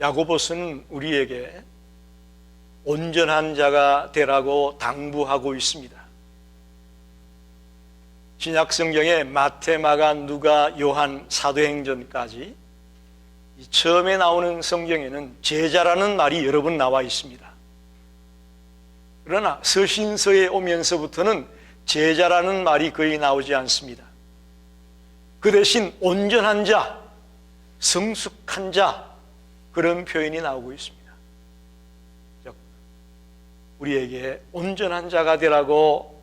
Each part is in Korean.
야고보서는 우리에게 온전한 자가 되라고 당부하고 있습니다. 신약 성경에 마태, 마가, 누가, 요한, 사도행전까지 처음에 나오는 성경에는 제자라는 말이 여러 번 나와 있습니다. 그러나 서신서에 오면서부터는 제자라는 말이 거의 나오지 않습니다. 그 대신 온전한 자, 성숙한 자, 그런 표현이 나오고 있습니다. 즉, 우리에게 온전한 자가 되라고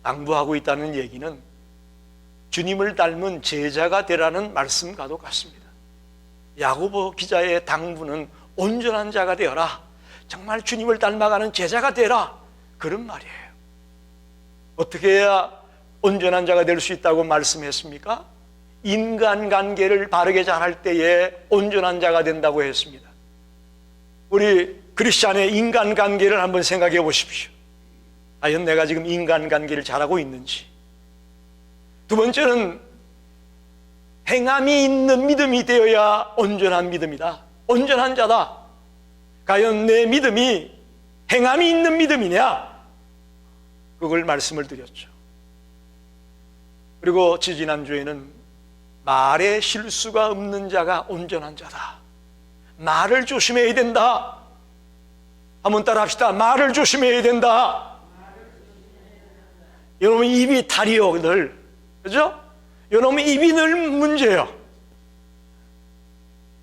당부하고 있다는 얘기는 주님을 닮은 제자가 되라는 말씀과도 같습니다. 야고보 기자의 당부는 온전한 자가 되어라, 정말 주님을 닮아가는 제자가 되라, 그런 말이에요. 어떻게 해야 온전한 자가 될 수 있다고 말씀했습니까? 인간관계를 바르게 잘할 때에 온전한 자가 된다고 했습니다. 우리 크리스찬의 인간관계를 한번 생각해 보십시오. 과연 내가 지금 인간관계를 잘하고 있는지. 두 번째는 행함이 있는 믿음이 되어야 온전한 믿음이다, 온전한 자다. 과연 내 믿음이 행함이 있는 믿음이냐? 그걸 말씀을 드렸죠. 그리고 지지난주에는 말에 실수가 없는 자가 온전한 자다, 말을 조심해야 된다. 한번 따라 합시다. 말을 조심해야 된다. 여러분, 입이 탈이요, 늘. 그죠? 여러분, 입이 늘 문제예요.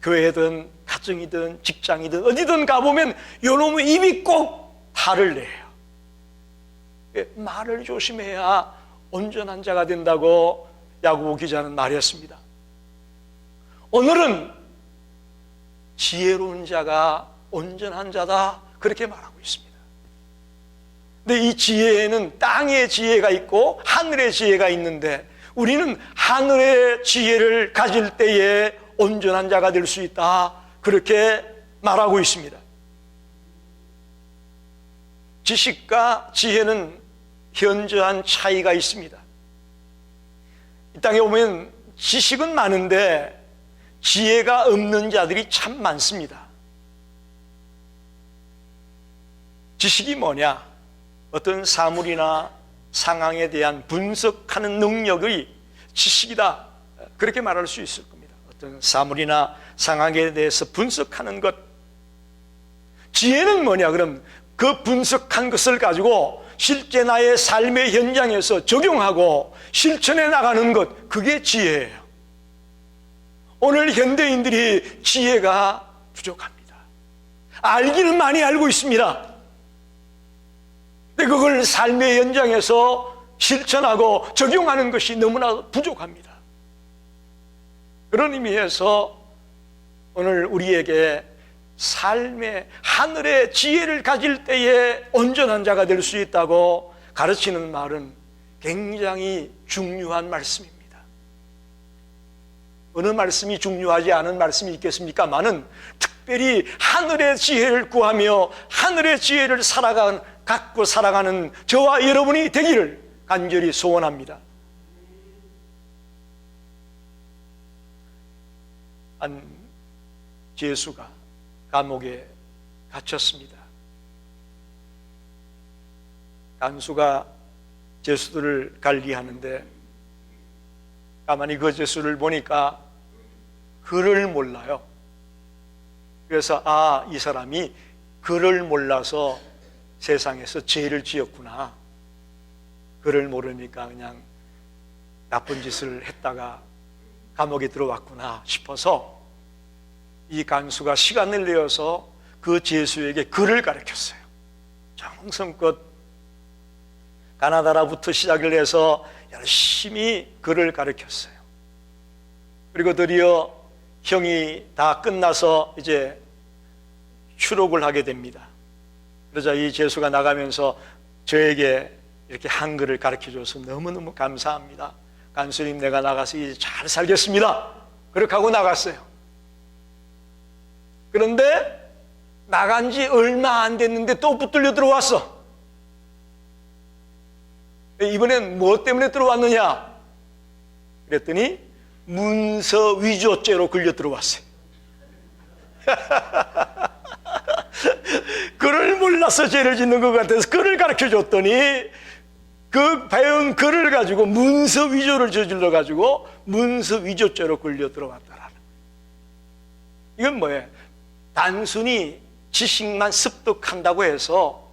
교회든 가정이든 직장이든 어디든 가보면 여러분 입이 꼭 탈을 내요. 말을 조심해야 온전한 자가 된다고 야고보 기자는 말했습니다. 오늘은 지혜로운 자가 온전한 자다, 그렇게 말하고 있습니다. 근데 이 지혜에는 땅의 지혜가 있고 하늘의 지혜가 있는데, 우리는 하늘의 지혜를 가질 때에 온전한 자가 될 수 있다, 그렇게 말하고 있습니다. 지식과 지혜는 현저한 차이가 있습니다. 이 땅에 오면 지식은 많은데 지혜가 없는 자들이 참 많습니다. 지식이 뭐냐? 어떤 사물이나 상황에 대한 분석하는 능력의 지식이다, 그렇게 말할 수 있을 겁니다. 어떤 사물이나 상황에 대해서 분석하는 것. 지혜는 뭐냐? 그럼 그 분석한 것을 가지고 실제 나의 삶의 현장에서 적용하고 실천해 나가는 것, 그게 지혜예요. 오늘 현대인들이 지혜가 부족합니다. 알기는 많이 알고 있습니다. 근데 그걸 삶의 현장에서 실천하고 적용하는 것이 너무나 부족합니다. 그런 의미에서 오늘 우리에게 삶의 하늘의 지혜를 가질 때에 온전한 자가 될 수 있다고 가르치는 말은 굉장히 중요한 말씀입니다. 어느 말씀이 중요하지 않은 말씀이 있겠습니까마는 특별히 하늘의 지혜를 구하며 하늘의 지혜를 갖고 살아가는 저와 여러분이 되기를 간절히 소원합니다. 한 죄수가 감옥에 갇혔습니다. 간수가 죄수들을 관리하는데 가만히 그 죄수를 보니까 글을 몰라요. 그래서 이 사람이 글을 몰라서 세상에서 죄를 지었구나, 글을 모르니까 그냥 나쁜 짓을 했다가 감옥에 들어왔구나 싶어서 이 간수가 시간을 내어서 그 죄수에게 글을 가르쳤어요. 정성껏 가나다라부터 시작을 해서 열심히 글을 가르쳤어요. 그리고 드디어 형이 다 끝나서 이제 추록을 하게 됩니다. 그러자 이 죄수가 나가면서 저에게 이렇게 한글을 가르쳐줘서 너무너무 감사합니다. 간수님, 내가 나가서 이제 잘 살겠습니다. 그렇게 하고 나갔어요. 그런데 나간 지 얼마 안 됐는데 또 붙들려 들어왔어. 이번엔 무엇 때문에 들어왔느냐? 그랬더니 문서 위조죄로 걸려 들어왔어요. 글을 몰라서 죄를 짓는 것 같아서 글을 가르쳐 줬더니 그 배운 글을 가지고 문서 위조를 저질러 가지고 문서 위조죄로 걸려 들어왔다라는 거예요. 이건 뭐예요? 단순히 지식만 습득한다고 해서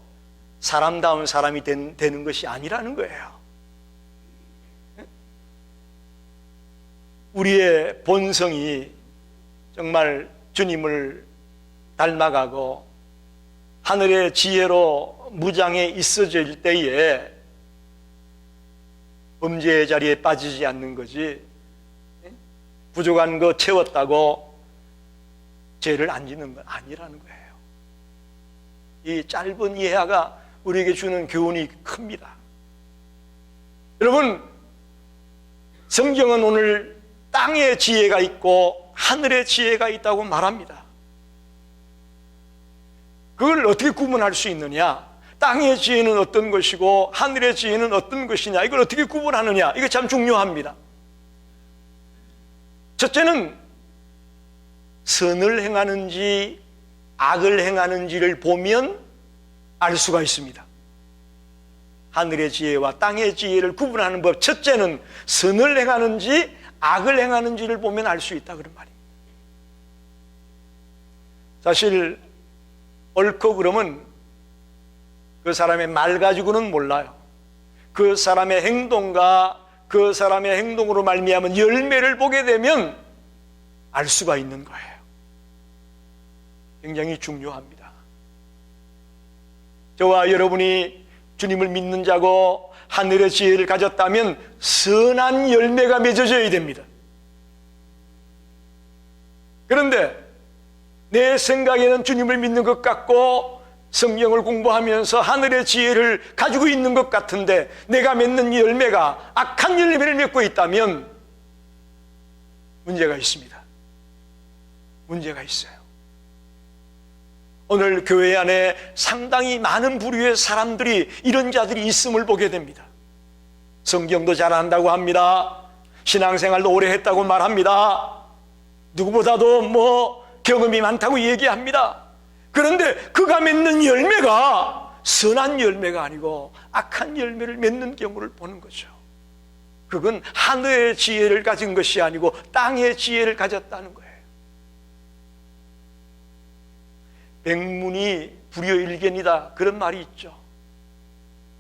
사람다운 사람이 되는 것이 아니라는 거예요. 우리의 본성이 정말 주님을 닮아가고 하늘의 지혜로 무장해 있어질 때에 범죄의 자리에 빠지지 않는 거지, 부족한 거 채웠다고 죄를 안 짓는 건 아니라는 거예요. 이 짧은 이해가 우리에게 주는 교훈이 큽니다. 여러분, 성경은 오늘 땅의 지혜가 있고 하늘의 지혜가 있다고 말합니다. 그걸 어떻게 구분할 수 있느냐? 땅의 지혜는 어떤 것이고 하늘의 지혜는 어떤 것이냐? 이걸 어떻게 구분하느냐? 이거 참 중요합니다. 첫째는 선을 행하는지 악을 행하는지를 보면 알 수가 있습니다. 하늘의 지혜와 땅의 지혜를 구분하는 법, 첫째는 선을 행하는지 악을 행하는지를 보면 알 수 있다, 그런 말입니다. 사실 옳고 그름은 그 사람의 말 가지고는 몰라요. 그 사람의 행동과 그 사람의 행동으로 말미암은 열매를 보게 되면 알 수가 있는 거예요. 굉장히 중요합니다. 저와 여러분이 주님을 믿는 자고 하늘의 지혜를 가졌다면 선한 열매가 맺어져야 됩니다. 그런데 내 생각에는 주님을 믿는 것 같고 성경을 공부하면서 하늘의 지혜를 가지고 있는 것 같은데 내가 맺는 열매가 악한 열매를 맺고 있다면 문제가 있습니다. 문제가 있어요. 오늘 교회 안에 상당히 많은 부류의 사람들이, 이런 자들이 있음을 보게 됩니다. 성경도 잘 안다고 합니다. 신앙생활도 오래 했다고 말합니다. 누구보다도 경험이 많다고 얘기합니다. 그런데 그가 맺는 열매가 선한 열매가 아니고 악한 열매를 맺는 경우를 보는 거죠. 그건 하늘의 지혜를 가진 것이 아니고 땅의 지혜를 가졌다는 거예요. 백문이 불여일견이다, 그런 말이 있죠.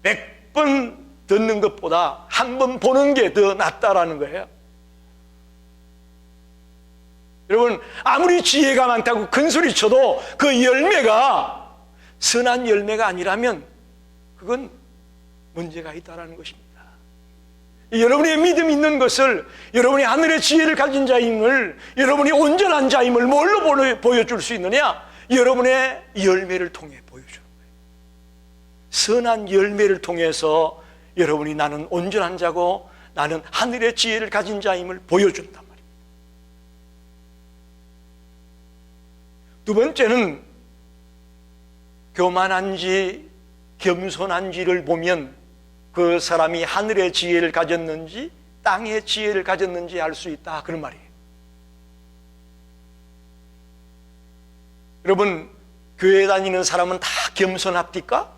100번 듣는 것보다 한 번 보는 게 더 낫다라는 거예요. 여러분, 아무리 지혜가 많다고 큰소리 쳐도 그 열매가 선한 열매가 아니라면 그건 문제가 있다는 것입니다. 여러분의 믿음 있는 것을, 여러분이 하늘의 지혜를 가진 자임을, 여러분이 온전한 자임을 뭘로 보여줄 수 있느냐? 여러분의 열매를 통해 보여주는 거예요. 선한 열매를 통해서 여러분이 나는 온전한 자고 나는 하늘의 지혜를 가진 자임을 보여준단 말입니다. 두 번째는 교만한지 겸손한지를 보면 그 사람이 하늘의 지혜를 가졌는지 땅의 지혜를 가졌는지 알 수 있다, 그런 말이에요. 여러분, 교회 다니는 사람은 다 겸손합니까?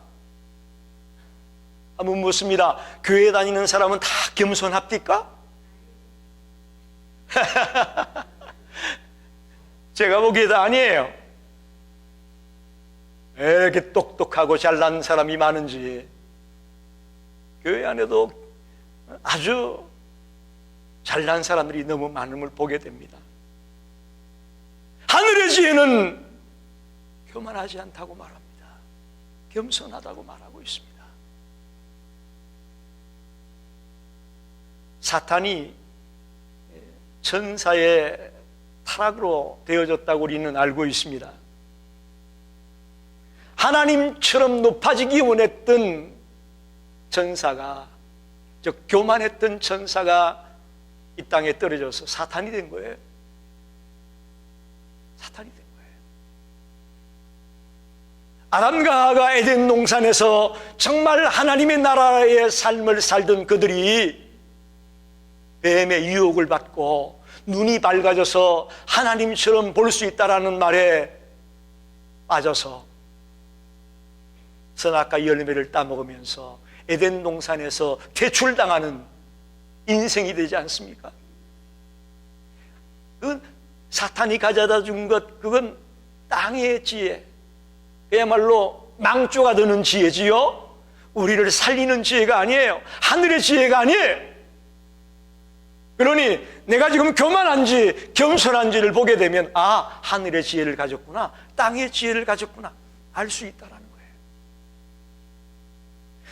한번 묻습니다. 교회 다니는 사람은 다 겸손합니까? 제가 보기에도 아니에요. 왜 이렇게 똑똑하고 잘난 사람이 많은지, 교회 안에도 아주 잘난 사람들이 너무 많음을 보게 됩니다. 하늘의 지혜는 교만하지 않다고 말합니다. 겸손하다고 말하고 있습니다. 사탄이 천사의 타락으로 되어졌다고 우리는 알고 있습니다. 하나님처럼 높아지기 원했던 천사가, 즉 교만했던 천사가 이 땅에 떨어져서 사탄이 된 거예요. 사탄이 된 거예요. 아담과 하가 에덴 동산에서 정말 하나님의 나라의 삶을 살던 그들이 뱀의 유혹을 받고 눈이 밝아져서 하나님처럼 볼 수 있다라는 말에 빠져서 선악과 열매를 따먹으면서 에덴 동산에서 퇴출당하는 인생이 되지 않습니까? 그건 사탄이 가져다 준 것, 그건 땅의 지혜, 그야말로 망조가 드는 지혜지요. 우리를 살리는 지혜가 아니에요. 하늘의 지혜가 아니에요. 그러니 내가 지금 교만한지 겸손한지를 보게 되면 아, 하늘의 지혜를 가졌구나, 땅의 지혜를 가졌구나 알 수 있다라는 거예요.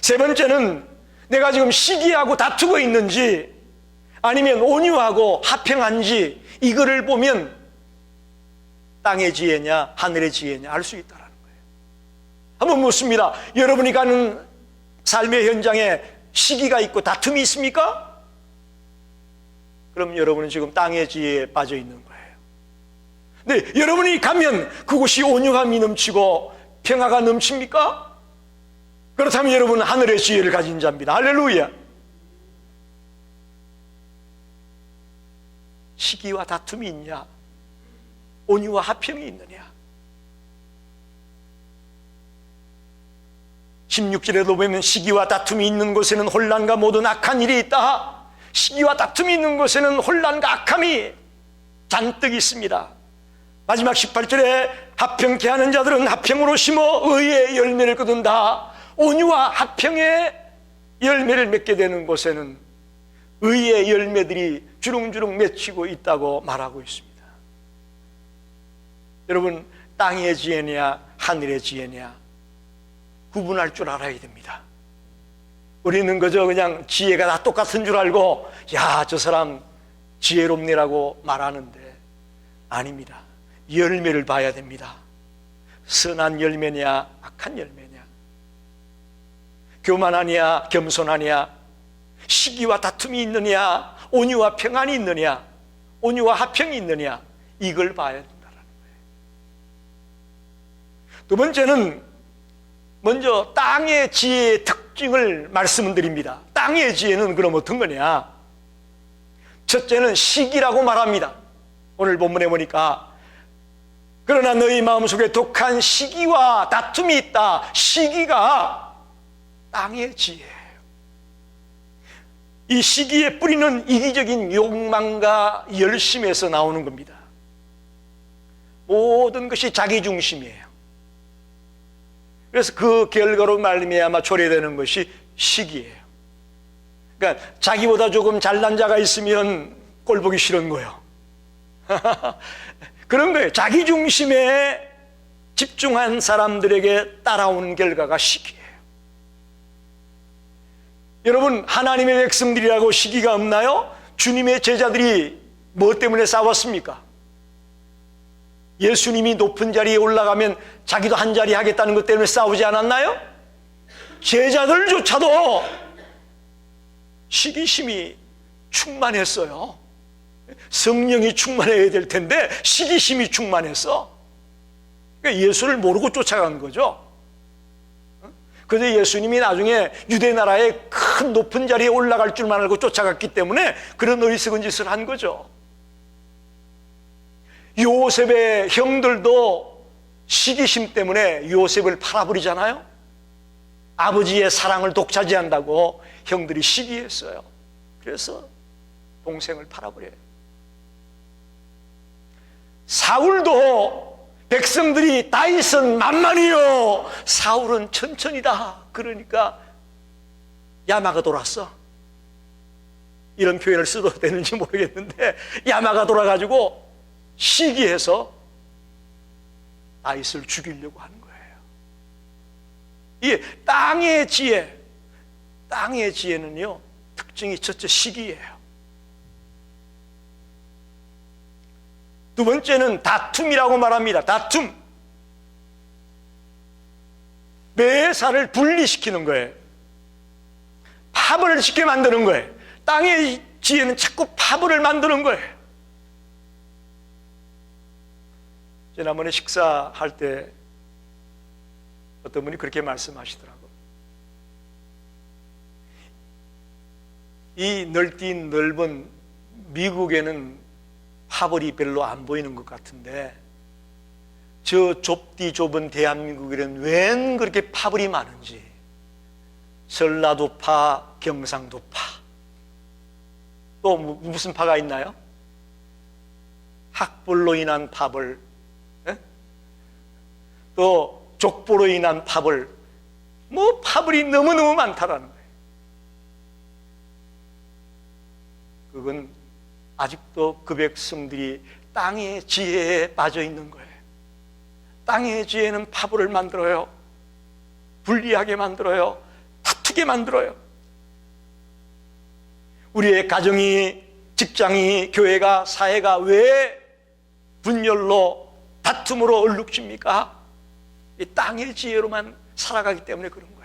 세 번째는 내가 지금 시기하고 다투고 있는지 아니면 온유하고 화평한지 이거를 보면 땅의 지혜냐 하늘의 지혜냐 알 수 있다라는 거예요. 한번 묻습니다. 여러분이 가는 삶의 현장에 시기가 있고 다툼이 있습니까? 그럼 여러분은 지금 땅의 지혜에 빠져 있는 거예요. 근데 여러분이 가면 그곳이 온유함이 넘치고 평화가 넘칩니까? 그렇다면 여러분은 하늘의 지혜를 가진 자입니다. 할렐루야. 시기와 다툼이 있냐? 온유와 화평이 있느냐? 16절에도 보면 시기와 다툼이 있는 곳에는 혼란과 모든 악한 일이 있다. 시기와 다툼이 있는 곳에는 혼란과 악함이 잔뜩 있습니다. 마지막 18절에 화평케 하는 자들은 화평으로 심어 의의 열매를 거둔다. 온유와 화평의 열매를 맺게 되는 곳에는 의의 열매들이 주렁주렁 맺히고 있다고 말하고 있습니다. 여러분, 땅의 지혜냐 하늘의 지혜냐 구분할 줄 알아야 됩니다. 우리는 그저 그냥 지혜가 다 똑같은 줄 알고 야, 저 사람 지혜롭네라고 말하는데 아닙니다. 열매를 봐야 됩니다. 선한 열매냐 악한 열매냐, 교만하냐 겸손하냐, 시기와 다툼이 있느냐 온유와 평안이 있느냐, 온유와 화평이 있느냐, 이걸 봐야 된다는 거예요. 두 번째는 먼저 땅의 지혜의 특징을 말씀드립니다. 땅의 지혜는 그럼 어떤 거냐? 첫째는 시기라고 말합니다. 오늘 본문에 보니까 그러나 너희 마음속에 독한 시기와 다툼이 있다. 시기가 땅의 지혜예요. 이 시기의 뿌리는 이기적인 욕망과 열심에서 나오는 겁니다. 모든 것이 자기중심이에요. 그래서 그 결과로 말미암아 초래되는 것이 시기예요. 그러니까 자기보다 조금 잘난 자가 있으면 꼴 보기 싫은 거예요. 그런 거예요. 자기 중심에 집중한 사람들에게 따라오는 결과가 시기예요. 여러분, 하나님의 백성들이라고 시기가 없나요? 주님의 제자들이 뭐 때문에 싸웠습니까? 예수님이 높은 자리에 올라가면 자기도 한 자리 하겠다는 것 때문에 싸우지 않았나요? 제자들조차도 시기심이 충만했어요. 성령이 충만해야 될 텐데 시기심이 충만했어. 그러니까 예수를 모르고 쫓아간 거죠. 그런데 예수님이 나중에 유대 나라의 큰 높은 자리에 올라갈 줄만 알고 쫓아갔기 때문에 그런 어리석은 짓을 한 거죠. 요셉의 형들도 시기심 때문에 요셉을 팔아버리잖아요. 아버지의 사랑을 독차지한다고 형들이 시기했어요. 그래서 동생을 팔아버려요. 사울도 백성들이 다윗은 만만이요 사울은 천천히다 그러니까 야마가 돌았어. 이런 표현을 써도 되는지 모르겠는데 야마가 돌아가지고 시기해서 다윗을 죽이려고 하는 거예요. 이게 땅의 지혜, 땅의 지혜는요 특징이 첫째 시기예요. 두 번째는 다툼이라고 말합니다. 다툼, 매사를 분리시키는 거예요. 파벌을 짓게 만드는 거예요. 땅의 지혜는 자꾸 파벌을 만드는 거예요. 지난번에 식사할 때 어떤 분이 그렇게 말씀하시더라고요. 이 넓디 넓은 미국에는 파벌이 별로 안 보이는 것 같은데, 저 좁디 좁은 대한민국에는 웬 그렇게 파벌이 많은지. 전라도파, 경상도파, 또 무슨 파가 있나요? 학벌로 인한 파벌, 또 족보로 인한 파벌, 뭐 파벌이 너무너무 많다라는 거예요. 그건 아직도 그 백성들이 땅의 지혜에 빠져 있는 거예요. 땅의 지혜는 파벌을 만들어요. 불리하게 만들어요. 다투게 만들어요. 우리의 가정이, 직장이, 교회가, 사회가 왜 분열로, 다툼으로 얼룩집니까? 이 땅의 지혜로만 살아가기 때문에 그런 거예요.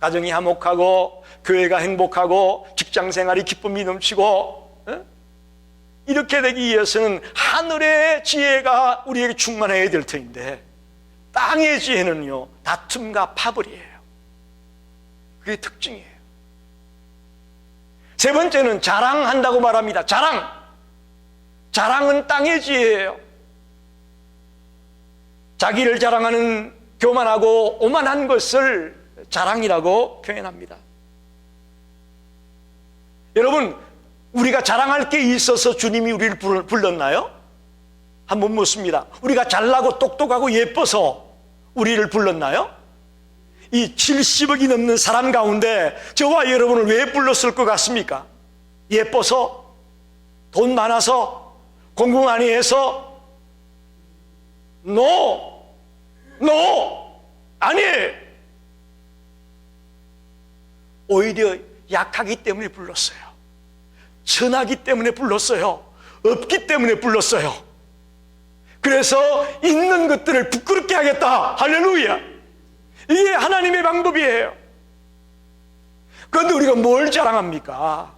가정이 화목하고 교회가 행복하고 직장 생활이 기쁨이 넘치고, 이렇게 되기 위해서는 하늘의 지혜가 우리에게 충만해야 될 터인데, 땅의 지혜는요, 다툼과 파벌이에요. 그게 특징이에요. 세 번째는 자랑한다고 말합니다. 자랑은 땅의 지혜예요. 자기를 자랑하는 교만하고 오만한 것을 자랑이라고 표현합니다. 여러분, 우리가 자랑할 게 있어서 주님이 우리를 불렀나요? 한번 묻습니다. 우리가 잘나고 똑똑하고 예뻐서 우리를 불렀나요? 이 70억이 넘는 사람 가운데 저와 여러분을 왜 불렀을 것 같습니까? 예뻐서? 돈 많아서? 공부 많이 해서? 아니에요. 오히려 약하기 때문에 불렀어요. 천하기 때문에 불렀어요. 없기 때문에 불렀어요. 그래서 있는 것들을 부끄럽게 하겠다. 할렐루야. 이게 하나님의 방법이에요. 그런데 우리가 뭘 자랑합니까?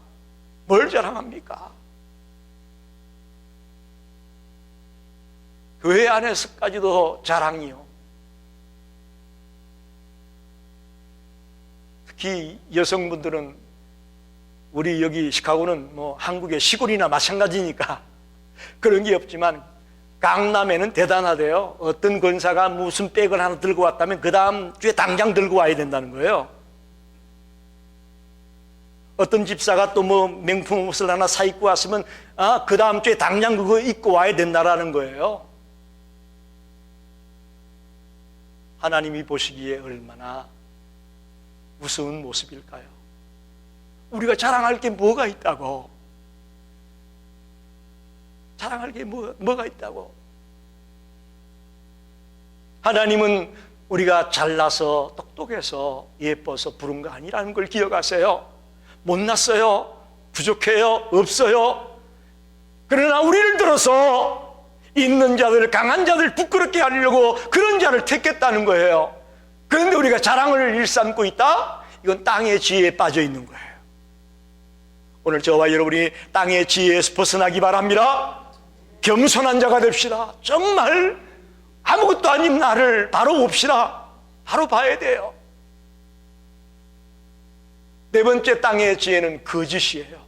뭘 자랑합니까? 교회 안에서까지도 자랑이요. 특히 여성분들은, 우리 여기 시카고는 뭐 한국의 시골이나 마찬가지니까 그런 게 없지만, 강남에는 대단하대요. 어떤 권사가 무슨 백을 하나 들고 왔다면 그 다음 주에 당장 들고 와야 된다는 거예요. 어떤 집사가 또 뭐 명품 옷을 하나 사 입고 왔으면 그 다음 주에 당장 그거 입고 와야 된다라는 거예요. 하나님이 보시기에 얼마나 무서운 모습일까요? 우리가 자랑할 게 뭐가 있다고? 자랑할 게 뭐가 있다고? 하나님은 우리가 잘나서 똑똑해서 예뻐서 부른 거 아니라는 걸 기억하세요. 못났어요. 부족해요. 없어요. 그러나 우리를 들어서 있는 자들, 강한 자들 부끄럽게 하려고 그런 자를 택했다는 거예요. 그런데 우리가 자랑을 일삼고 있다? 이건 땅의 지혜에 빠져 있는 거예요. 오늘 저와 여러분이 땅의 지혜에서 벗어나기 바랍니다. 겸손한 자가 됩시다. 정말 아무것도 아닌 나를 바로 봅시다. 바로 봐야 돼요. 네 번째 땅의 지혜는 거짓이에요.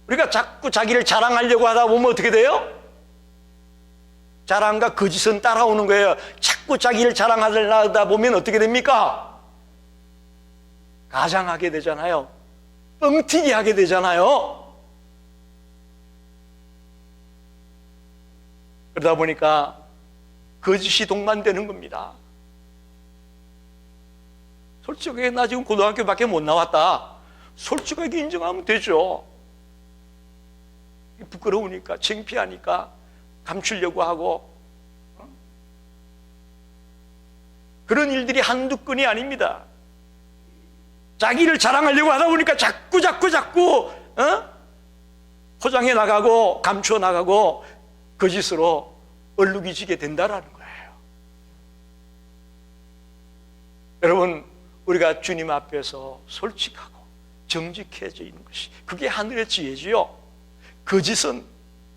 우리가 자꾸 자기를 자랑하려고 하다 보면 어떻게 돼요? 자랑과 거짓은 따라오는 거예요. 자꾸 자기를 자랑하다 보면 어떻게 됩니까? 가장하게 되잖아요. 뻥튀기 하게 되잖아요. 그러다 보니까 거짓이 동반되는 겁니다. 솔직하게 나 지금 고등학교밖에 못 나왔다. 솔직하게 인정하면 되죠. 부끄러우니까, 창피하니까 감추려고 하고, 그런 일들이 한두 건이 아닙니다. 자기를 자랑하려고 하다 보니까 자꾸 포장해 나가고 감추어 나가고 거짓으로 얼룩이지게 된다라는 거예요. 여러분, 우리가 주님 앞에서 솔직하고 정직해져 있는 것이, 그게 하늘의 지혜지요. 거짓은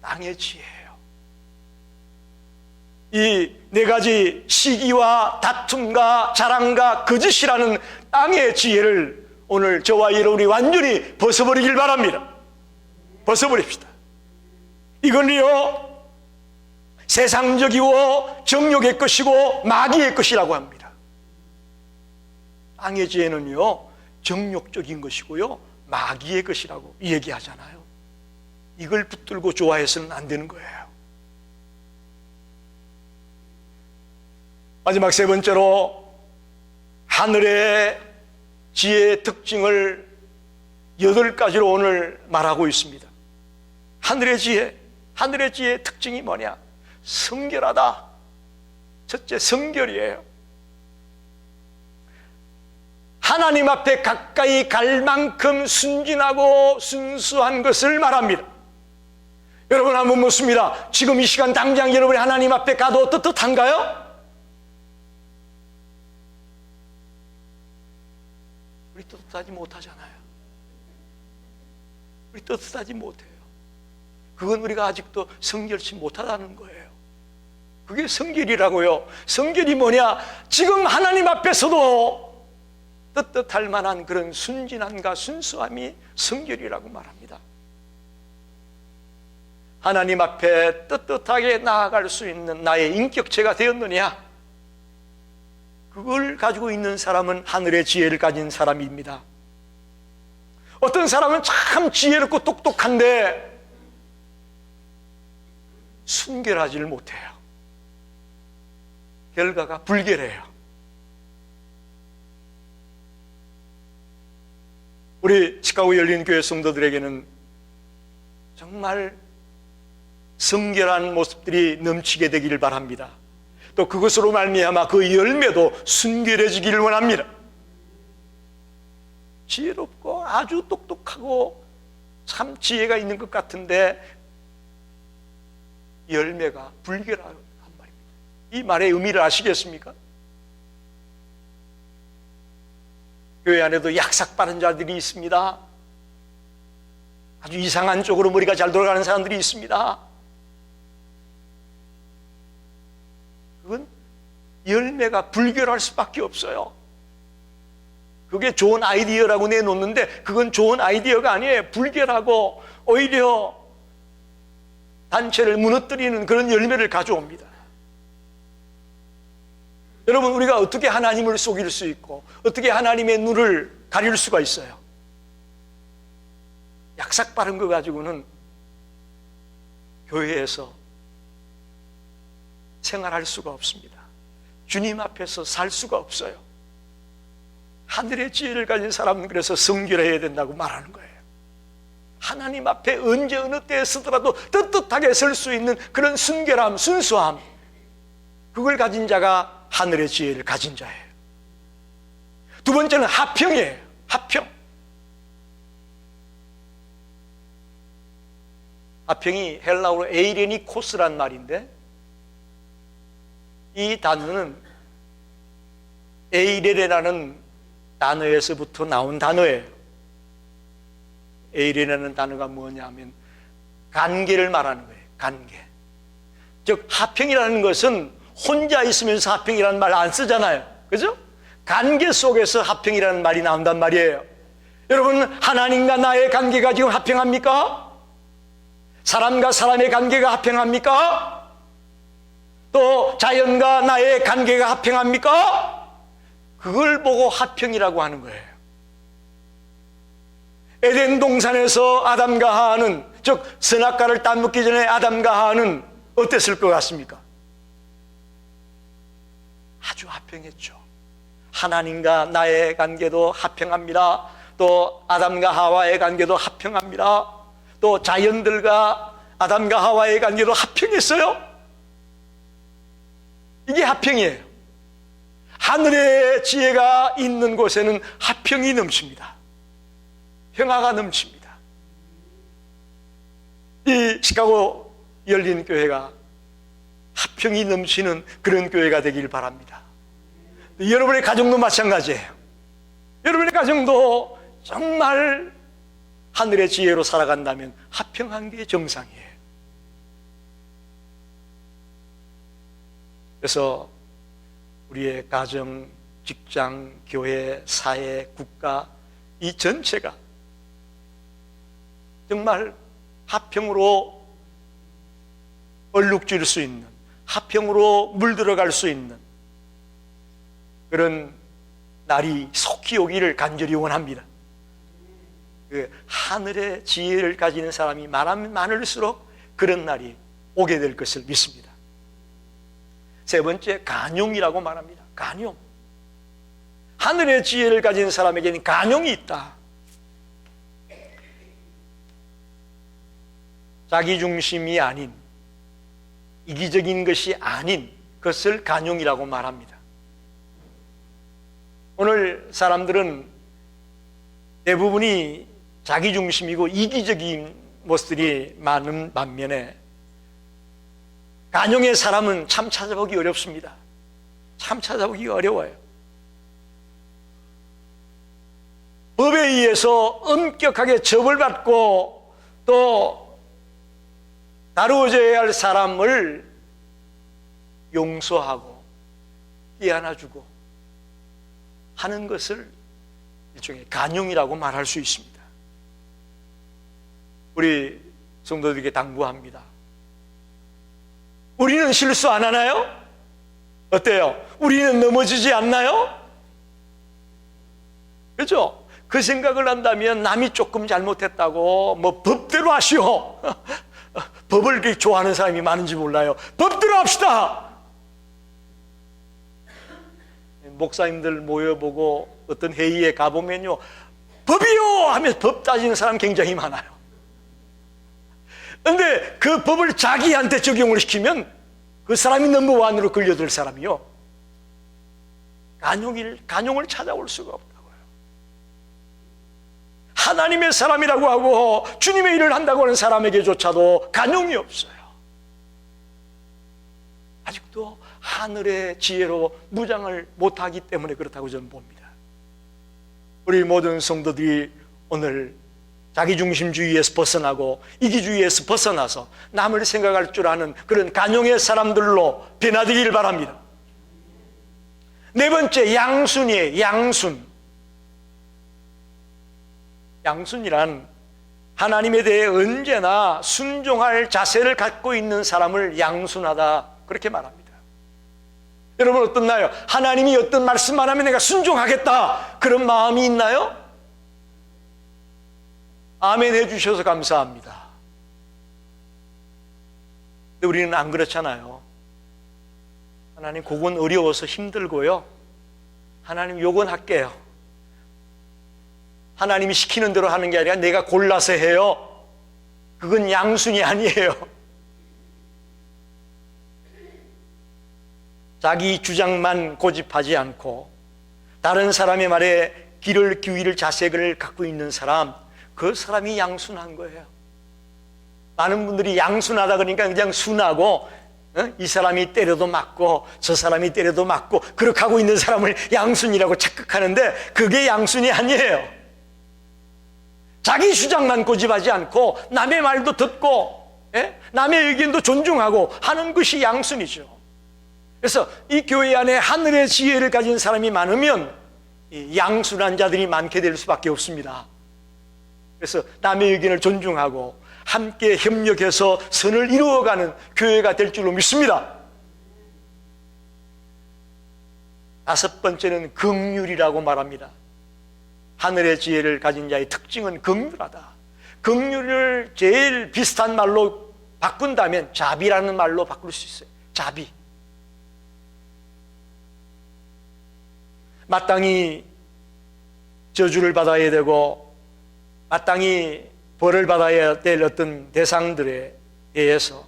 땅의 지혜예요. 이 네 가지 시기와 다툼과 자랑과 거짓이라는 땅의 지혜를 오늘 저와 여러분이 완전히 벗어버리길 바랍니다. 벗어버립시다. 이건요, 세상적이고 정욕의 것이고 마귀의 것이라고 합니다. 땅의 지혜는요, 정욕적인 것이고요, 마귀의 것이라고 얘기하잖아요. 이걸 붙들고 좋아해서는 안 되는 거예요. 마지막 세 번째로, 하늘의 지혜의 특징을 8가지로 오늘 말하고 있습니다. 하늘의 지혜의 특징이 뭐냐? 성결하다. 첫째, 성결이에요. 하나님 앞에 가까이 갈 만큼 순진하고 순수한 것을 말합니다. 여러분, 한번 묻습니다. 지금 이 시간 당장 여러분이 하나님 앞에 가도 떳떳한가요? 우리 떳떳하지 못하잖아요. 우리 떳떳하지 못해요. 그건 우리가 아직도 성결치 못하다는 거예요. 그게 성결이라고요. 성결이 뭐냐? 지금 하나님 앞에서도 떳떳할 만한 그런 순진함과 순수함이 성결이라고 말합니다. 하나님 앞에 떳떳하게 나아갈 수 있는 나의 인격체가 되었느냐? 그걸 가지고 있는 사람은 하늘의 지혜를 가진 사람입니다. 어떤 사람은 참 지혜롭고 똑똑한데 순결하지를 못해요. 결과가 불결해요. 우리 시카고 열린교회 성도들에게는 정말 성결한 모습들이 넘치게 되기를 바랍니다. 또 그것으로 말미암아 그 열매도 순결해지기를 원합니다. 지혜롭고 아주 똑똑하고 참 지혜가 있는 것 같은데 열매가 불결한 말입니다. 이 말의 의미를 아시겠습니까? 교회 안에도 약삭빠른 자들이 있습니다. 아주 이상한 쪽으로 머리가 잘 돌아가는 사람들이 있습니다. 그건 열매가 불결할 수밖에 없어요. 그게 좋은 아이디어라고 내놓는데 그건 좋은 아이디어가 아니에요. 불결하고 오히려 단체를 무너뜨리는 그런 열매를 가져옵니다. 여러분, 우리가 어떻게 하나님을 속일 수 있고 어떻게 하나님의 눈을 가릴 수가 있어요? 약삭빠른 거 가지고는 교회에서 생활할 수가 없습니다. 주님 앞에서 살 수가 없어요. 하늘의 지혜를 가진 사람은 그래서 성결해야 된다고 말하는 거예요. 하나님 앞에 언제 어느 때에 서더라도 떳떳하게 설 수 있는 그런 순결함, 순수함, 그걸 가진 자가 하늘의 지혜를 가진 자예요. 두 번째는 화평이에요. 화평. 화평이 헬라어로 에이레니코스란 말인데 이 단어는 에이레라는 단어에서부터 나온 단어예요. 에이레라는 단어가 뭐냐면 관계를 말하는 거예요. 관계. 즉 화평이라는 것은 혼자 있으면서 화평이라는 말 안 쓰잖아요. 그죠? 관계 속에서 화평이라는 말이 나온단 말이에요. 여러분, 하나님과 나의 관계가 지금 화평합니까? 사람과 사람의 관계가 화평합니까? 또 자연과 나의 관계가 화평합니까? 그걸 보고 화평이라고 하는 거예요. 에덴 동산에서 아담과 하와는, 즉 선악과를 따먹기 전에 아담과 하와는 어땠을 것 같습니까? 아주 화평했죠. 하나님과 나의 관계도 화평합니다. 또 아담과 하와의 관계도 화평합니다. 또 자연들과 아담과 하와의 관계도 화평했어요. 이게 화평이에요. 하늘의 지혜가 있는 곳에는 화평이 넘칩니다. 평화가 넘칩니다. 이 시카고 열린 교회가 화평이 넘치는 그런 교회가 되길 바랍니다. 여러분의 가정도 마찬가지예요. 여러분의 가정도 정말 하늘의 지혜로 살아간다면 화평한 게 정상이에요. 그래서 우리의 가정, 직장, 교회, 사회, 국가 이 전체가 정말 하평으로 얼룩질 수 있는, 하평으로 물들어갈 수 있는 그런 날이 속히 오기를 간절히 원합니다. 그 하늘의 지혜를 가지는 사람이 많으면 많을수록 그런 날이 오게 될 것을 믿습니다. 세 번째, 간용이라고 말합니다. 간용. 하늘의 지혜를 가진 사람에게는 간용이 있다. 자기중심이 아닌, 이기적인 것이 아닌 것을 간용이라고 말합니다. 오늘 사람들은 대부분이 자기중심이고 이기적인 모습들이 많은 반면에 간용의 사람은 참 찾아보기 어렵습니다. 참 찾아보기 어려워요. 법에 의해서 엄격하게 처벌받고 또 다루어져야 할 사람을 용서하고 끼안아주고 하는 것을 일종의 간용이라고 말할 수 있습니다. 우리 성도들에게 당부합니다. 우리는 실수 안 하나요? 어때요? 우리는 넘어지지 않나요? 그렇죠? 그 생각을 한다면 남이 조금 잘못했다고 뭐 법대로 하시오. 법을 그렇게 좋아하는 사람이 많은지 몰라요. 법대로 합시다. 목사님들 모여보고 어떤 회의에 가보면요, 법이요 하면서 법 따지는 사람 굉장히 많아요. 그런데 그 법을 자기한테 적용을 시키면 그 사람이 넘버원으로 걸려들 사람이요, 간용을 찾아올 수가 없다고요. 하나님의 사람이라고 하고 주님의 일을 한다고 하는 사람에게조차도 간용이 없어요. 아직도 하늘의 지혜로 무장을 못하기 때문에 그렇다고 저는 봅니다. 우리 모든 성도들이 오늘 자기중심주의에서 벗어나고 이기주의에서 벗어나서 남을 생각할 줄 아는 그런 간용의 사람들로 변화되기를 바랍니다. 네 번째, 양순이에요. 양순이란 하나님에 대해 언제나 순종할 자세를 갖고 있는 사람을 양순하다, 그렇게 말합니다. 여러분 어떻나요? 하나님이 어떤 말씀만 하면 내가 순종하겠다, 그런 마음이 있나요? 아멘 해주셔서 감사합니다. 근데 우리는 안 그렇잖아요. 하나님, 그건 어려워서 힘들고요, 하나님 요건 할게요. 하나님이 시키는 대로 하는 게 아니라 내가 골라서 해요. 그건 양순이 아니에요. 자기 주장만 고집하지 않고 다른 사람의 말에 귀를 기울일 자세를 갖고 있는 사람, 그 사람이 양순한 거예요. 많은 분들이 양순하다 그러니까 그냥 순하고, 이 사람이 때려도 맞고 저 사람이 때려도 맞고 그렇게 하고 있는 사람을 양순이라고 착각하는데 그게 양순이 아니에요. 자기 주장만 고집하지 않고 남의 말도 듣고, 남의 의견도 존중하고 하는 것이 양순이죠. 그래서 이 교회 안에 하늘의 지혜를 가진 사람이 많으면 양순한 자들이 많게 될 수밖에 없습니다. 그래서 남의 의견을 존중하고 함께 협력해서 선을 이루어가는 교회가 될 줄로 믿습니다. 다섯 번째는 긍휼이라고 말합니다. 하늘의 지혜를 가진 자의 특징은 긍휼하다. 긍휼을 제일 비슷한 말로 바꾼다면 자비라는 말로 바꿀 수 있어요. 자비. 마땅히 저주를 받아야 되고 마땅히 벌을 받아야 될 어떤 대상들에 대해서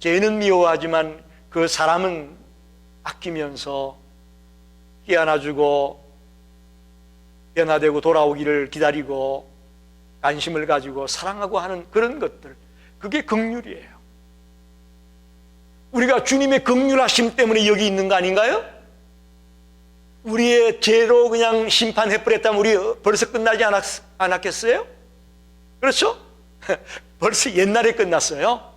죄는 미워하지만 그 사람은 아끼면서 끼안아주고 변화되고 돌아오기를 기다리고 관심을 가지고 사랑하고 하는 그런 것들, 그게 긍휼이에요. 우리가 주님의 긍휼하심 때문에 여기 있는 거 아닌가요? 우리의 죄로 그냥 심판해버렸다면 우리 벌써 끝나지 않았겠어요? 그렇죠? 벌써 옛날에 끝났어요.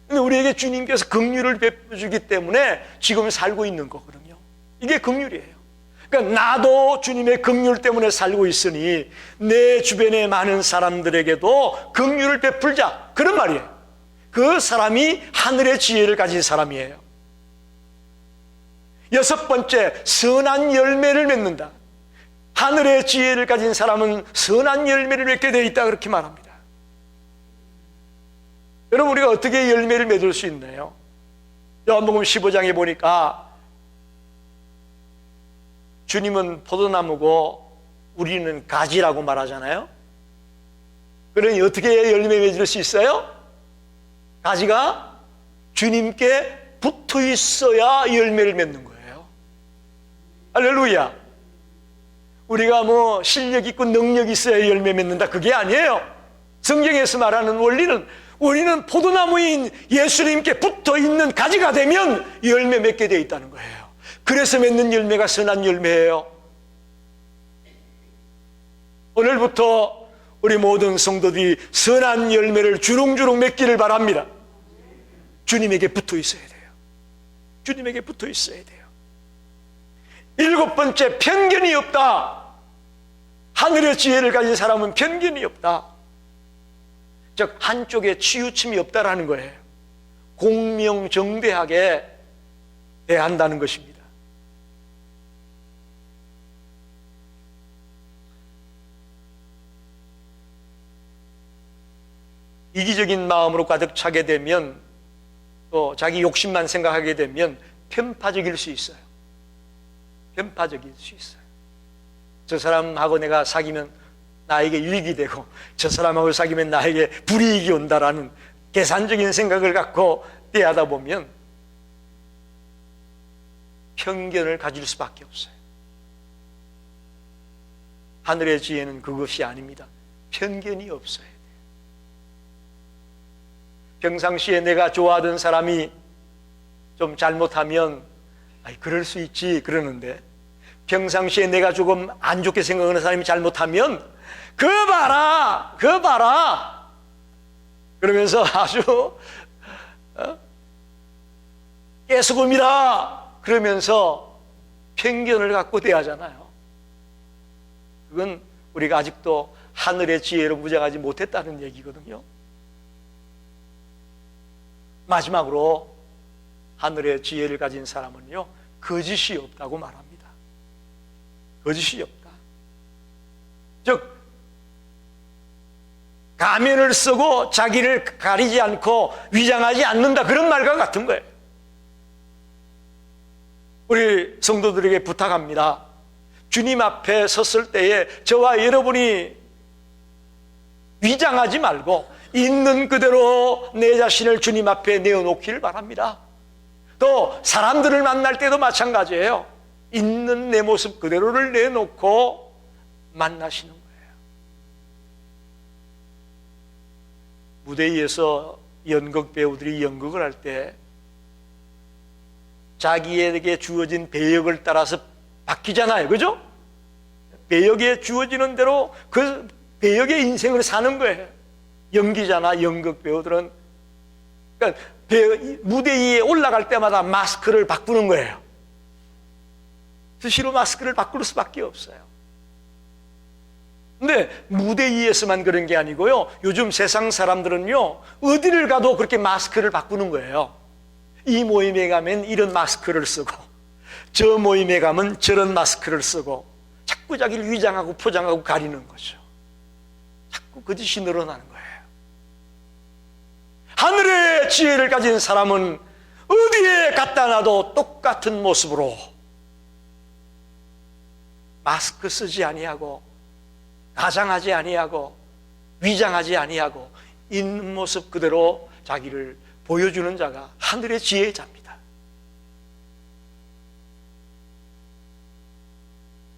근데 우리에게 주님께서 긍휼을 베풀어주기 때문에 지금 살고 있는 거거든요. 이게 긍휼이에요. 그러니까 나도 주님의 긍휼 때문에 살고 있으니 내 주변의 많은 사람들에게도 긍휼을 베풀자, 그런 말이에요. 그 사람이 하늘의 지혜를 가진 사람이에요. 여섯 번째, 선한 열매를 맺는다. 하늘의 지혜를 가진 사람은 선한 열매를 맺게 되어 있다, 그렇게 말합니다. 여러분, 우리가 어떻게 열매를 맺을 수 있나요? 요한복음 15장에 보니까 주님은 포도나무고 우리는 가지라고 말하잖아요. 그러니 어떻게 열매 맺을 수 있어요? 가지가 주님께 붙어 있어야 열매를 맺는 거예요. 할렐루야. 우리가 뭐 실력 있고 능력 있어야 열매 맺는다, 그게 아니에요. 성경에서 말하는 원리는 우리는 포도나무인 예수님께 붙어 있는 가지가 되면 열매 맺게 되어 있다는 거예요. 그래서 맺는 열매가 선한 열매예요. 오늘부터 우리 모든 성도들이 선한 열매를 주렁주렁 맺기를 바랍니다. 주님에게 붙어 있어야 돼요. 주님에게 붙어 있어야 돼요. 일곱 번째, 편견이 없다. 하늘의 지혜를 가진 사람은 편견이 없다. 즉 한쪽에 치우침이 없다라는 거예요. 공명정대하게 대한다는 것입니다. 이기적인 마음으로 가득 차게 되면, 또 자기 욕심만 생각하게 되면 편파적일 수 있어요. 편파적일 수 있어요. 저 사람하고 내가 사귀면 나에게 유익이 되고 저 사람하고 사귀면 나에게 불이익이 온다라는 계산적인 생각을 갖고 대하다 보면 편견을 가질 수밖에 없어요. 하늘의 지혜는 그것이 아닙니다. 편견이 없어야 돼요. 평상시에 내가 좋아하던 사람이 좀 잘못하면 그럴 수 있지 그러는데, 평상시에 내가 조금 안 좋게 생각하는 사람이 잘못하면 그 봐라 그러면서 아주 깨수금이다 그러면서 편견을 갖고 대하잖아요. 그건 우리가 아직도 하늘의 지혜로 무장하지 못했다는 얘기거든요. 마지막으로 하늘의 지혜를 가진 사람은요, 거짓이 없다고 말합니다. 거짓이 없다. 즉 가면을 쓰고 자기를 가리지 않고 위장하지 않는다, 그런 말과 같은 거예요. 우리 성도들에게 부탁합니다. 주님 앞에 섰을 때에 저와 여러분이 위장하지 말고 있는 그대로 내 자신을 주님 앞에 내어놓기를 바랍니다. 또 사람들을 만날 때도 마찬가지예요. 있는 내 모습 그대로를 내놓고 만나시는 거예요. 무대 위에서 연극 배우들이 연극을 할 때 자기에게 주어진 배역을 따라서 바뀌잖아요. 그죠? 배역에 주어지는 대로 그 배역의 인생을 사는 거예요. 연기자나 연극 배우들은 그러니까 무대 위에 올라갈 때마다 마스크를 바꾸는 거예요. 수시로 마스크를 바꿀 수밖에 없어요. 근데 무대 위에서만 그런 게 아니고요, 요즘 세상 사람들은요 어디를 가도 그렇게 마스크를 바꾸는 거예요. 이 모임에 가면 이런 마스크를 쓰고 저 모임에 가면 저런 마스크를 쓰고 자꾸 자기를 위장하고 포장하고 가리는 거죠. 자꾸 거짓이 늘어나는 거예요. 하늘의 지혜를 가진 사람은 어디에 갖다 놔도 똑같은 모습으로 마스크 쓰지 아니하고 가장하지 아니하고 위장하지 아니하고 있는 모습 그대로 자기를 보여주는 자가 하늘의 지혜의 자입니다.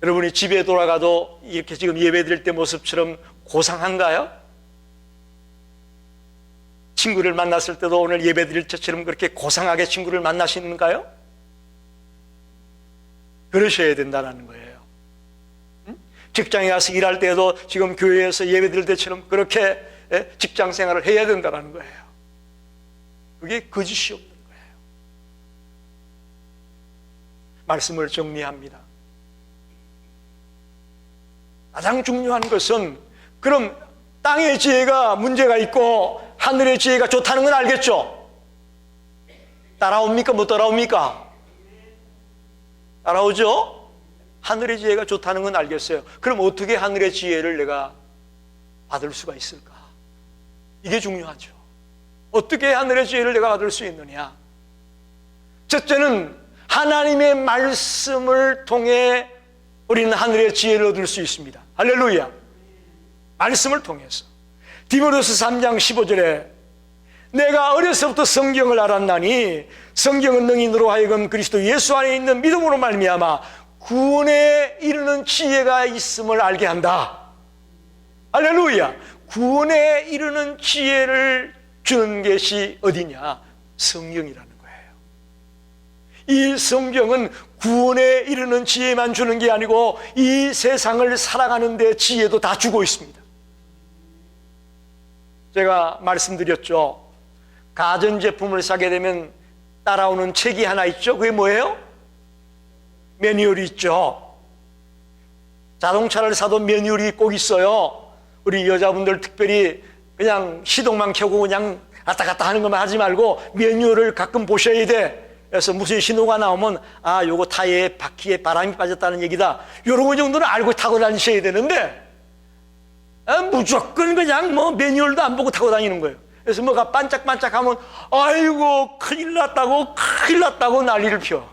여러분이 집에 돌아가도 이렇게 지금 예배드릴 때 모습처럼 고상한가요? 친구를 만났을 때도 오늘 예배드릴 때처럼 그렇게 고상하게 친구를 만나시는가요? 그러셔야 된다는 거예요. 직장에 가서 일할 때도 지금 교회에서 예배드릴 때처럼 그렇게 직장 생활을 해야 된다는 거예요. 그게 거짓이 없는 거예요. 말씀을 정리합니다. 가장 중요한 것은, 그럼 땅의 지혜가 문제가 있고 하늘의 지혜가 좋다는 건 알겠죠? 따라옵니까? 못 따라옵니까? 따라오죠? 하늘의 지혜가 좋다는 건 알겠어요. 그럼 어떻게 하늘의 지혜를 내가 받을 수가 있을까? 이게 중요하죠. 어떻게 하늘의 지혜를 내가 받을 수 있느냐? 첫째는 하나님의 말씀을 통해 우리는 하늘의 지혜를 얻을 수 있습니다. 할렐루야. 말씀을 통해서. 디모데후서 3장 15절에 내가 어려서부터 성경을 알았나니 성경은 능인으로 하여금 그리스도 예수 안에 있는 믿음으로 말미암아 구원에 이르는 지혜가 있음을 알게 한다. 할렐루야. 구원에 이르는 지혜를 주는 것이 어디냐? 성경이라는 거예요. 이 성경은 구원에 이르는 지혜만 주는 게 아니고 이 세상을 살아가는 데 지혜도 다 주고 있습니다. 제가 말씀드렸죠. 가전제품을 사게 되면 따라오는 책이 하나 있죠. 그게 뭐예요? 매뉴얼이 있죠. 자동차를 사도 매뉴얼이 꼭 있어요. 우리 여자분들 특별히 그냥 시동만 켜고 그냥 왔다 갔다 하는 것만 하지 말고 매뉴얼을 가끔 보셔야 돼. 그래서 무슨 신호가 나오면 아, 요거 타이어에 바퀴에 바람이 빠졌다는 얘기다. 요런 거 정도는 알고 타고 다니셔야 되는데 무조건 그냥 뭐 매뉴얼도 안 보고 타고 다니는 거예요. 그래서 뭐가 반짝반짝하면 아이고 큰일 났다고 난리를 펴.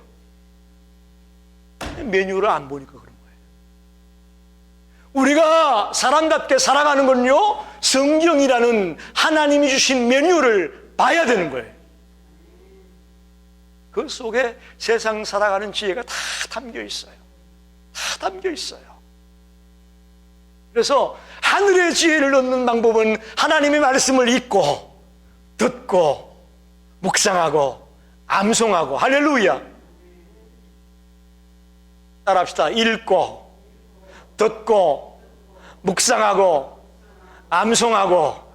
매뉴얼을 안 보니까 그런 거예요. 우리가 사람답게 살아가는 건요, 성경이라는 하나님이 주신 매뉴얼을 봐야 되는 거예요. 그 속에 세상 살아가는 지혜가 다 담겨 있어요. 다 담겨 있어요. 그래서 하늘의 지혜를 얻는 방법은 하나님의 말씀을 읽고 듣고 묵상하고 암송하고. 할렐루야. 따라합시다. 읽고 듣고 묵상하고 암송하고.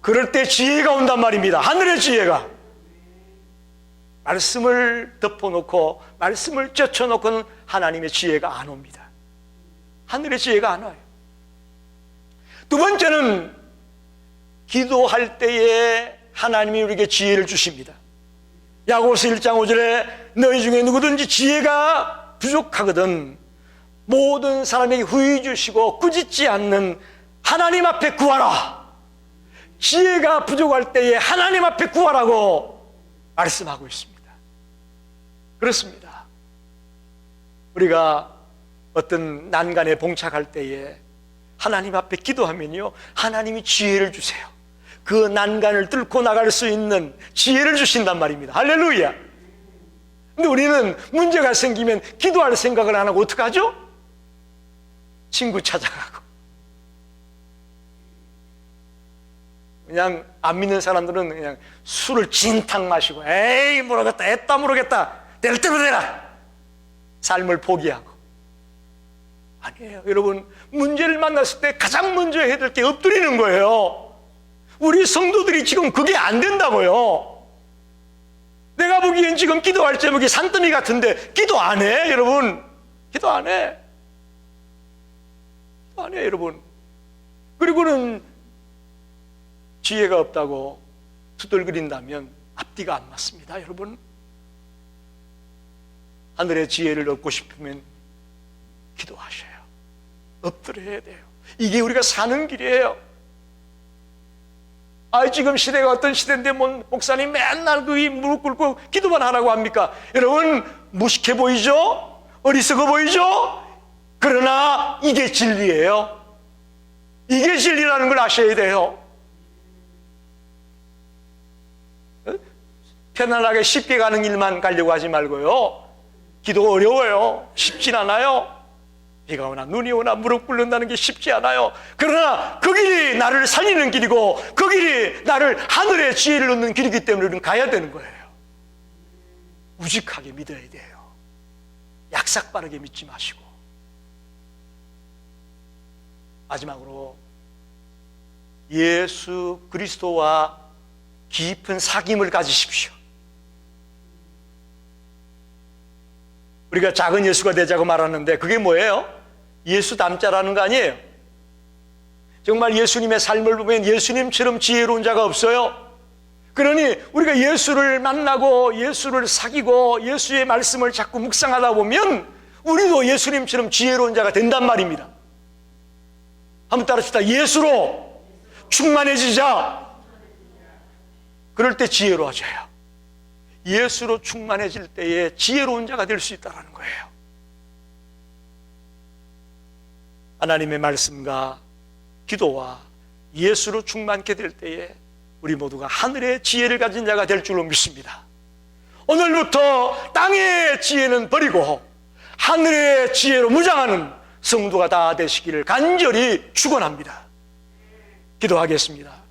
그럴 때 지혜가 온단 말입니다. 하늘의 지혜가. 말씀을 덮어놓고 말씀을 젖혀놓고는 하나님의 지혜가 안 옵니다. 하늘의 지혜가 안 와요. 두 번째는 기도할 때에 하나님이 우리에게 지혜를 주십니다. 야고보서 1장 5절에 너희 중에 누구든지 지혜가 부족하거든 모든 사람에게 후히 주시고 꾸짖지 않는 하나님 앞에 구하라. 지혜가 부족할 때에 하나님 앞에 구하라고 말씀하고 있습니다. 그렇습니다. 우리가 어떤 난간에 봉착할 때에 하나님 앞에 기도하면요, 하나님이 지혜를 주세요. 그 난간을 뚫고 나갈 수 있는 지혜를 주신단 말입니다. 할렐루야. 근데 우리는 문제가 생기면 기도할 생각을 안 하고 어떡하죠? 친구 찾아가고. 그냥 안 믿는 사람들은 그냥 술을 진탕 마시고 에이 모르겠다, 애따 모르겠다, 될 대로 되라. 삶을 포기하고. 아니에요. 여러분, 문제를 만났을 때 가장 먼저 해야 될 게 엎드리는 거예요. 우리 성도들이 지금 그게 안 된다고요. 내가 보기엔 지금 기도할 제목이 산더미 같은데 기도 안 해, 여러분. 기도 안 해. 기도 안 해, 여러분. 그리고는 지혜가 없다고 투덜거린다면 앞뒤가 안 맞습니다, 여러분. 하늘의 지혜를 얻고 싶으면 기도하셔요. 엎드려야 돼요. 이게 우리가 사는 길이에요. 지금 시대가 어떤 시대인데 목사님 맨날 그 무릎 꿇고 기도만 하라고 합니까? 여러분, 무식해 보이죠? 어리석어 보이죠? 그러나 이게 진리예요. 이게 진리라는 걸 아셔야 돼요. 편안하게 쉽게 가는 길만 가려고 하지 말고요. 기도가 어려워요. 쉽진 않아요. 비가 오나 눈이 오나 무릎 꿇는다는 게 쉽지 않아요. 그러나 그 길이 나를 살리는 길이고 그 길이 나를 하늘의 지혜를 얻는 길이기 때문에 우리는 가야 되는 거예요. 우직하게 믿어야 돼요. 약삭빠르게 믿지 마시고. 마지막으로 예수 그리스도와 깊은 사귐을 가지십시오. 우리가 작은 예수가 되자고 말하는데 그게 뭐예요? 예수 닮자라는 거 아니에요. 정말 예수님의 삶을 보면 예수님처럼 지혜로운 자가 없어요. 그러니 우리가 예수를 만나고 예수를 사귀고 예수의 말씀을 자꾸 묵상하다 보면 우리도 예수님처럼 지혜로운 자가 된단 말입니다. 한번 따라합시다. 예수로 충만해지자. 그럴 때 지혜로워져요. 예수로 충만해질 때에 지혜로운 자가 될 수 있다는 거예요. 하나님의 말씀과 기도와 예수로 충만케 될 때에 우리 모두가 하늘의 지혜를 가진 자가 될 줄로 믿습니다. 오늘부터 땅의 지혜는 버리고 하늘의 지혜로 무장하는 성도가 다 되시기를 간절히 축원합니다. 기도하겠습니다.